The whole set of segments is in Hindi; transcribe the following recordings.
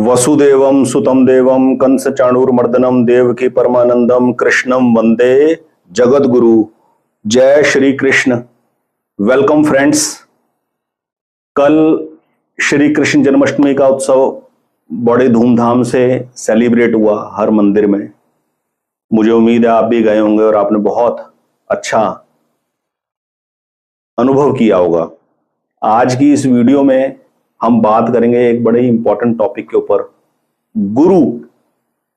वसुदेवम सुतम देवम कंस चाणूरमर्दनम देवकी परमानंदम कृष्णम वंदे जगत गुरु। जय श्री कृष्ण। Welcome friends. कल श्री कृष्ण जन्माष्टमी का उत्सव बड़े धूमधाम से सेलिब्रेट हुआ हर मंदिर में। मुझे उम्मीद है आप भी गए होंगे और आपने बहुत अच्छा अनुभव किया होगा। आज की इस वीडियो में हम बात करेंगे एक बड़े इंपॉर्टेंट टॉपिक के ऊपर, गुरु।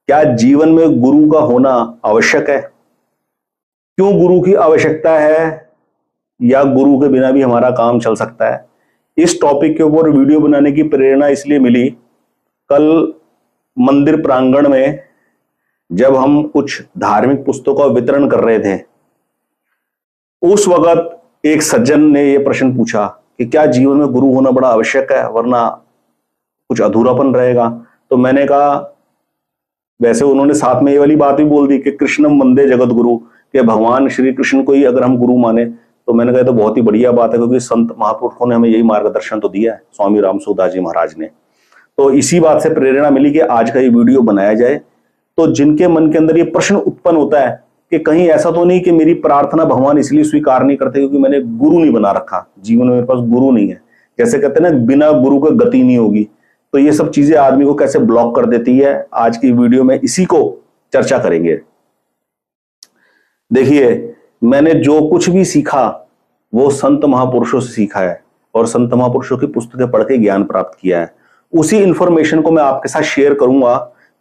क्या जीवन में गुरु का होना आवश्यक है? क्यों गुरु की आवश्यकता है, या गुरु के बिना भी हमारा काम चल सकता है? इस टॉपिक के ऊपर वीडियो बनाने की प्रेरणा इसलिए मिली, कल मंदिर प्रांगण में जब हम कुछ धार्मिक पुस्तकों का वितरण कर रहे थे, उस वक्त एक सज्जन ने यह प्रश्न पूछा कि क्या जीवन में गुरु होना बड़ा आवश्यक है, वरना कुछ अधूरापन रहेगा। तो मैंने कहा, वैसे उन्होंने साथ में ये वाली बात भी बोल दी कि कृष्णम वंदे जगत गुरु, कि भगवान श्री कृष्ण को ही अगर हम गुरु माने तो मैंने कहा तो बहुत ही बढ़िया बात है, क्योंकि संत महापुरुषों ने हमें यही मार्गदर्शन तो दिया है, स्वामी रामसूदास जी महाराज ने। तो इसी बात से प्रेरणा मिली कि आज का ये वीडियो बनाया जाए। तो जिनके मन के अंदर ये प्रश्न उत्पन्न होता है कि कहीं ऐसा तो नहीं कि मेरी प्रार्थना भगवान इसलिए स्वीकार नहीं करते क्योंकि मैंने गुरु नहीं बना रखा, जीवन में मेरे पास गुरु नहीं है, जैसे कहते हैं ना, बिना गुरु के गति नहीं होगी। तो ये सब चीजें आदमी को कैसे ब्लॉक कर देती है, आज की वीडियो में इसी को चर्चा करेंगे। देखिए, मैंने जो कुछ भी सीखा वो संत महापुरुषों से सीखा है और संत महापुरुषों की पुस्तकें पढ़ के ज्ञान प्राप्त किया है। उसी इंफॉर्मेशन को मैं आपके साथ शेयर करूंगा,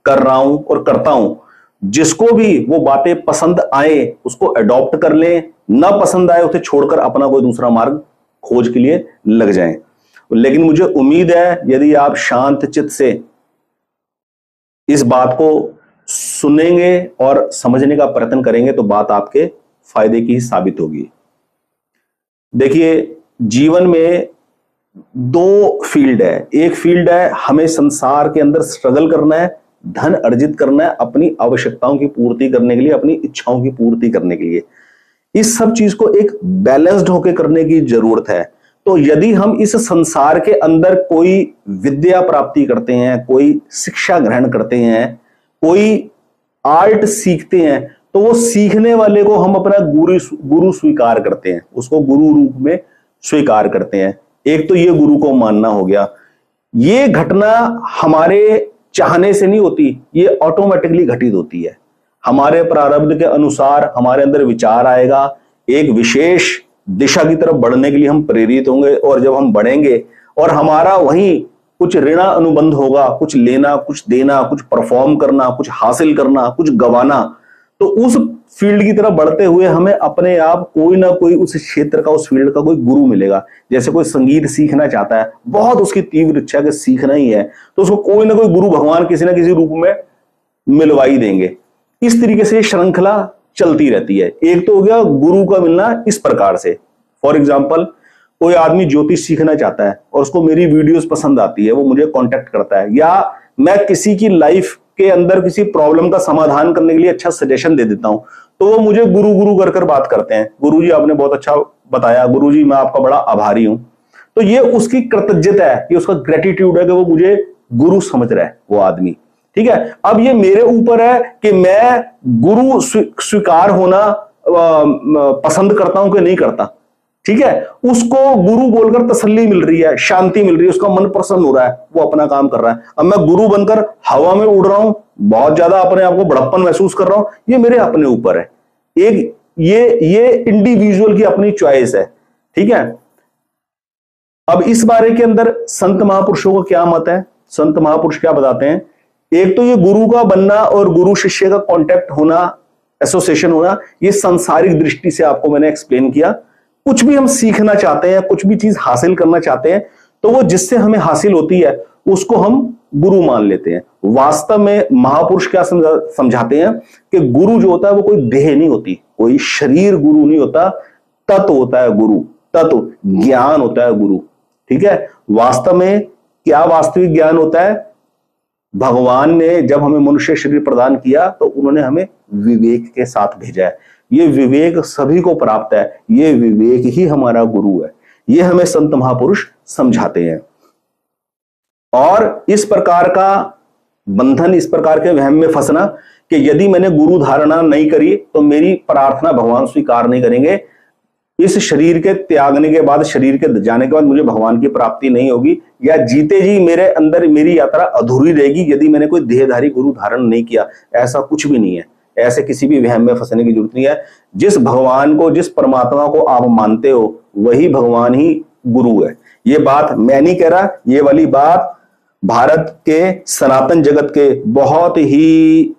कर रहा हूं और करता हूं। जिसको भी वो बातें पसंद आए उसको अडॉप्ट कर लें, ना पसंद आए उसे छोड़कर अपना कोई दूसरा मार्ग खोज के लिए लग जाएं। लेकिन मुझे उम्मीद है यदि आप शांत चित्त से इस बात को सुनेंगे और समझने का प्रयत्न करेंगे तो बात आपके फायदे की साबित होगी। देखिए, जीवन में दो फील्ड है। एक फील्ड है हमें संसार के अंदर स्ट्रगल करना है, धन अर्जित करना है, अपनी आवश्यकताओं की पूर्ति करने के लिए, अपनी इच्छाओं की पूर्ति करने के लिए। इस सब चीज को एक बैलेंस्ड होकर करने की जरूरत है। तो यदि हम इस संसार के अंदर कोई विद्या प्राप्ति करते हैं, कोई शिक्षा ग्रहण करते हैं, कोई आर्ट सीखते हैं, तो वो सीखने वाले को हम अपना गुरु स्वीकार करते हैं, उसको गुरु रूप में स्वीकार करते हैं। एक तो ये गुरु को मानना हो गया। ये घटना हमारे चाहने से नहीं होती, ये ऑटोमेटिकली घटित होती है। हमारे प्रारब्ध के अनुसार हमारे अंदर विचार आएगा, एक विशेष दिशा की तरफ बढ़ने के लिए हम प्रेरित होंगे, और जब हम बढ़ेंगे और हमारा वहीं कुछ ऋण अनुबंध होगा, कुछ लेना, कुछ देना, कुछ परफॉर्म करना, कुछ हासिल करना, कुछ गंवाना, तो उस फील्ड की तरफ बढ़ते हुए हमें अपने आप कोई ना कोई उस क्षेत्र का, उस फील्ड का कोई गुरु मिलेगा। जैसे कोई संगीत सीखना चाहता है, बहुत उसकी तीव्र इच्छा के सीखना ही है, तो उसको कोई ना कोई गुरु भगवान किसी ना किसी रूप में मिलवा ही देंगे। इस तरीके से श्रृंखला चलती रहती है। एक तो हो गया गुरु का मिलना इस प्रकार से। फॉर एग्जाम्पल, कोई आदमी ज्योतिष सीखना चाहता है और उसको मेरी वीडियोस पसंद आती है, वो मुझे कांटेक्ट करता है, या मैं किसी की लाइफ के अंदर किसी प्रॉब्लम का समाधान करने के लिए अच्छा सजेशन दे देता हूं, तो वो मुझे गुरु गुरु कर बात करते हैं। गुरु जी आपने बहुत अच्छा बताया, गुरु जी मैं आपका बड़ा आभारी हूं। तो ये उसकी कृतज्ञता है, ये उसका ग्रेटिट्यूड है कि वो मुझे गुरु समझ रहा है वो आदमी। ठीक है, अब ये मेरे ऊपर है कि मैं गुरु स्वीकार होना पसंद करता हूं कि नहीं करता। ठीक है, उसको गुरु बोलकर तसल्ली मिल रही है, शांति मिल रही है, उसका मन प्रसन्न हो रहा है, वो अपना काम कर रहा है। अब मैं गुरु बनकर हवा में उड़ रहा हूं, बहुत ज्यादा अपने आप को बड़प्पन महसूस कर रहा हूं, ये मेरे अपने ऊपर है। एक ये इंडिविजुअल की अपनी चॉइस है। ठीक है, अब इस बारे के अंदर संत महापुरुषों को क्या मत है, संत महापुरुष क्या बताते हैं? एक तो ये गुरु का बनना और गुरु शिष्य का कांटेक्ट होना, एसोसिएशन होना, ये सांसारिक दृष्टि से आपको मैंने एक्सप्लेन किया। कुछ भी हम सीखना चाहते हैं, कुछ भी चीज हासिल करना चाहते हैं, तो वो जिससे हमें हासिल होती है उसको हम गुरु मान लेते हैं। वास्तव में महापुरुष क्या समझाते हैं कि गुरु जो होता है वो कोई देह नहीं होती, कोई शरीर गुरु नहीं होता, तत्व होता है गुरु, तत्व ज्ञान होता है गुरु। ठीक है, वास्तव में क्या वास्तविक ज्ञान होता है? भगवान ने जब हमें मनुष्य शरीर प्रदान किया तो उन्होंने हमें विवेक के साथ भेजा है। ये विवेक सभी को प्राप्त है, ये विवेक ही हमारा गुरु है। ये हमें संत महापुरुष समझाते हैं। और इस प्रकार का बंधन इस प्रकार के वहम में फंसना कि यदि मैंने गुरु धारणा नहीं करी तो मेरी प्रार्थना भगवान स्वीकार नहीं करेंगे, इस शरीर के त्यागने के बाद, शरीर के जाने के बाद मुझे भगवान की प्राप्ति नहीं होगी, या जीते जी मेरे अंदर मेरी यात्रा अधूरी रहेगी यदि मैंने कोई देहधारी गुरु धारण नहीं किया। ऐसा कुछ भी नहीं है, ऐसे किसी भी वहम में फंसने की जरूरत नहीं है। जिस भगवान को, जिस परमात्मा को आप मानते हो वही भगवान ही गुरु है। ये बात मैं नहीं कह रहा, ये वाली बात भारत के सनातन जगत के बहुत ही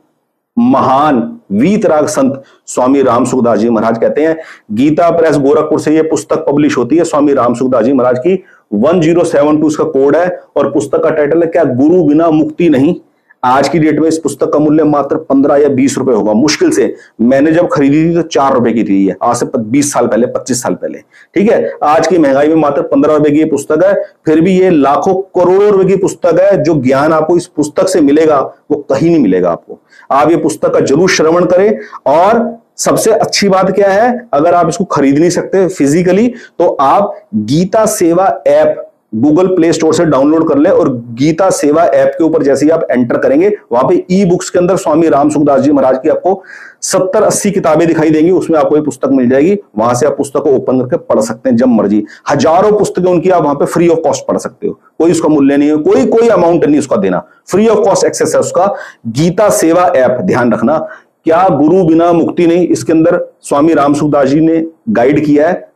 महान वीतराग संत स्वामी राम सुखदास जी महाराज कहते हैं। गीता प्रेस गोरखपुर से ये पुस्तक पब्लिश होती है स्वामी राम सुखदास जी महाराज की, 1072 उसका कोड है, और पुस्तक का टाइटल है क्या गुरु बिना मुक्ति नहीं। आज की डेट में इस पुस्तक का मूल्य मात्र 15 या 20 रुपए होगा मुश्किल से। मैंने जब खरीदी थी तो 4 रुपए की थी, आज से 20 साल पहले, 25 साल पहले, ठीक है। आज की महंगाई में मात्र 15 रुपए की ये पुस्तक है, फिर भी ये लाखों करोड़ों रुपए की पुस्तक है। जो ज्ञान आपको इस पुस्तक से मिलेगा वो कहीं नहीं मिलेगा आपको। आप ये पुस्तक का जरूर श्रवण करें। और सबसे अच्छी बात क्या है, अगर आप इसको खरीद नहीं सकते फिजिकली तो आप गीता सेवा ऐप गूगल प्ले स्टोर से डाउनलोड कर ले, और गीता सेवा ऐप के ऊपर जैसे ही आप एंटर करेंगे वहां पे ई बुक्स के अंदर स्वामी राम सुखदास जी महाराज की आपको 70-80 किताबें दिखाई देंगी, उसमें आपको ये पुस्तक मिल जाएगी। वहां से आप पुस्तक को ओपन करके पढ़ सकते हैं जब मर्जी। हजारों पुस्तकें उनकी आप वहां पे फ्री ऑफ कॉस्ट पढ़ सकते हो, कोई उसका मूल्य नहीं है, कोई अमाउंट नहीं उसका देना, फ्री ऑफ कॉस्ट एक्सेस है उसका। गीता सेवा ऐप, ध्यान रखना, क्या गुरु बिना मुक्ति नहीं, इसके अंदर स्वामी राम सुखदास जी ने गाइड किया है।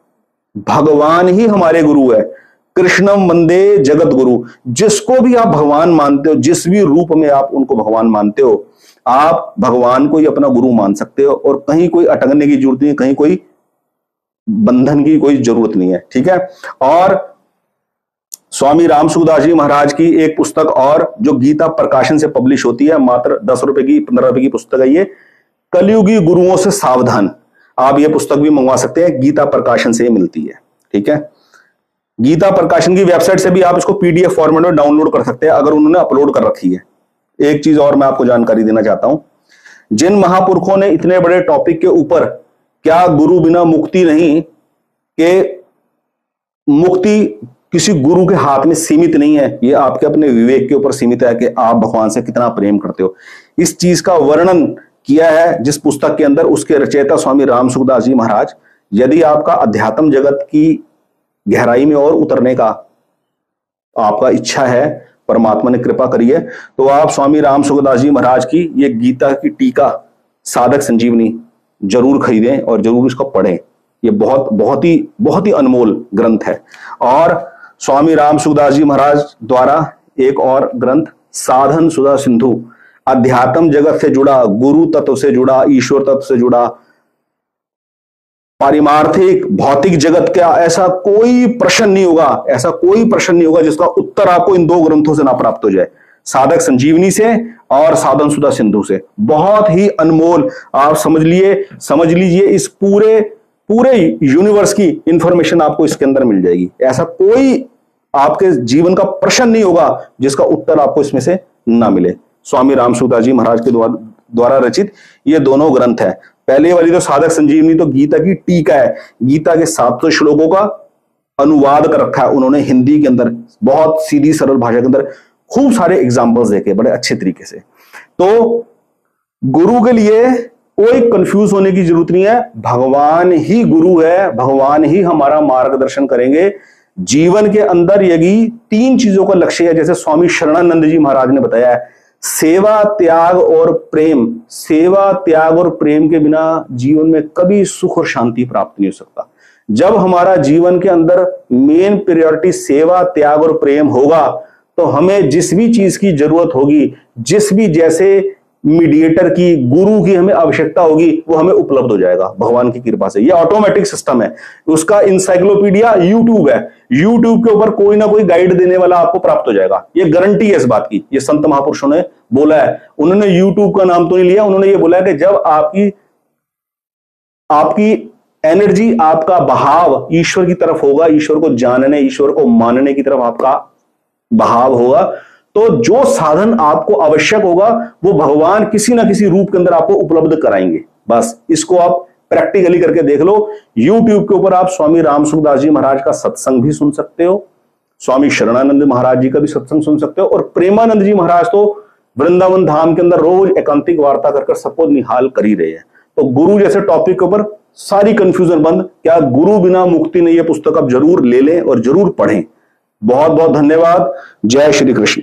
भगवान ही हमारे गुरु है, कृष्णम वंदे जगत गुरु। जिसको भी आप भगवान मानते हो, जिस भी रूप में आप उनको भगवान मानते हो, आप भगवान को ही अपना गुरु मान सकते हो, और कहीं कोई अटकने की जरूरत नहीं, कहीं कोई बंधन की कोई जरूरत नहीं है, ठीक है। और स्वामी राम सुखदास जी महाराज की एक पुस्तक और जो गीता प्रकाशन से पब्लिश होती है, मात्र 10 रुपए की, 15 रुपए की पुस्तक है ये, कलयुगी गुरुओं से सावधान। आप ये पुस्तक भी मंगवा सकते हैं, गीता प्रकाशन से मिलती है, ठीक है। गीता प्रकाशन की वेबसाइट से भी आप इसको पीडीएफ फॉर्मेट में डाउनलोड कर सकते हैं अगर उन्होंने अपलोड कर रखी है। एक चीज और मैं आपको जानकारी देना चाहता हूं, जिन महापुरुषों ने इतने बड़े टॉपिक के ऊपर, क्या गुरु बिना मुक्ति नहीं, के मुक्ति किसी गुरु के हाथ में सीमित नहीं है, ये आपके अपने विवेक के ऊपर सीमित है कि आप भगवान से कितना प्रेम करते हो। इस चीज का वर्णन किया है जिस पुस्तक के अंदर, उसके रचयिता स्वामी राम सुखदास जी महाराज। यदि आपका अध्यात्म जगत की गहराई में और उतरने का आपका इच्छा है, परमात्मा ने कृपा करी है, तो आप स्वामी राम सुखदास जी महाराज की ये गीता की टीका साधक संजीवनी जरूर खरीदें और जरूर इसको पढ़ें। ये बहुत ही अनमोल ग्रंथ है। और स्वामी राम सुखदास जी महाराज द्वारा एक और ग्रंथ साधन सुधा सिंधु, अध्यात्म जगत से जुड़ा, गुरु तत्व से जुड़ा, ईश्वर तत्व से जुड़ा, पारिमार्थिक भौतिक जगत का ऐसा कोई प्रश्न नहीं होगा, ऐसा कोई प्रश्न नहीं होगा जिसका उत्तर आपको इन दो ग्रंथों से ना प्राप्त हो जाए, साधक संजीवनी से और साधन सुधा सिंधु से। बहुत ही अनमोल, आप समझ लीजिए इस पूरे यूनिवर्स की इंफॉर्मेशन आपको इसके अंदर मिल जाएगी। ऐसा कोई आपके जीवन का प्रश्न नहीं होगा जिसका उत्तर आपको इसमें से ना मिले। स्वामी राम सुखदास जी महाराज के द्वारा रचित ये दोनों ग्रंथ है। पहले वाली तो साधक संजीवनी तो गीता की टीका है, गीता के 700 श्लोकों का अनुवाद कर रखा है उन्होंने हिंदी के अंदर, बहुत सीधी सरल भाषा के अंदर, खूब सारे एग्जाम्पल्स देखे बड़े अच्छे तरीके से। तो गुरु के लिए कोई कंफ्यूज होने की जरूरत नहीं है, भगवान ही गुरु है, भगवान ही हमारा मार्गदर्शन करेंगे। जीवन के अंदर यदि 3 चीजों का लक्ष्य है, जैसे स्वामी शरणानंद जी महाराज ने बताया है, सेवा, त्याग और प्रेम। सेवा, त्याग और प्रेम के बिना जीवन में कभी सुख और शांति प्राप्त नहीं हो सकता। जब हमारा जीवन के अंदर मेन प्रायोरिटी सेवा, त्याग और प्रेम होगा, तो हमें जिस भी चीज की जरूरत होगी, जिस भी जैसे मीडिएटर की, गुरु की हमें आवश्यकता होगी, वो हमें उपलब्ध हो जाएगा भगवान की कृपा से। ये ऑटोमेटिक सिस्टम है, उसका इंसाइक्लोपीडिया यूट्यूब है, यूट्यूब के ऊपर कोई ना कोई गाइड देने वाला आपको प्राप्त हो जाएगा। ये गारंटी है इस बात की, ये संत महापुरुषों ने बोला है। उन्होंने यूट्यूब का नाम तो नहीं लिया, उन्होंने ये बोला है कि जब आपकी एनर्जी, आपका बहाव ईश्वर की तरफ होगा, ईश्वर को जानने, ईश्वर को मानने की तरफ आपका बहाव होगा, तो जो साधन आपको आवश्यक होगा वो भगवान किसी ना किसी रूप के अंदर आपको उपलब्ध कराएंगे। बस इसको आप प्रैक्टिकली करके देख लो। YouTube के ऊपर आप स्वामी राम सुखदास जी महाराज का सत्संग भी सुन सकते हो, स्वामी शरणानंद महाराज जी का भी सत्संग सुन सकते हो, और प्रेमानंद जी महाराज तो वृंदावन धाम के अंदर रोज एकांतिक वार्ता कर सबको निहाल कर ही रहे हैं। तो गुरु जैसे टॉपिक के ऊपर सारी कंफ्यूजन बंद, क्या गुरु बिना मुक्ति नहीं, ये पुस्तक आप जरूर ले लें और जरूर पढ़ें। बहुत बहुत धन्यवाद। जय श्री कृष्ण।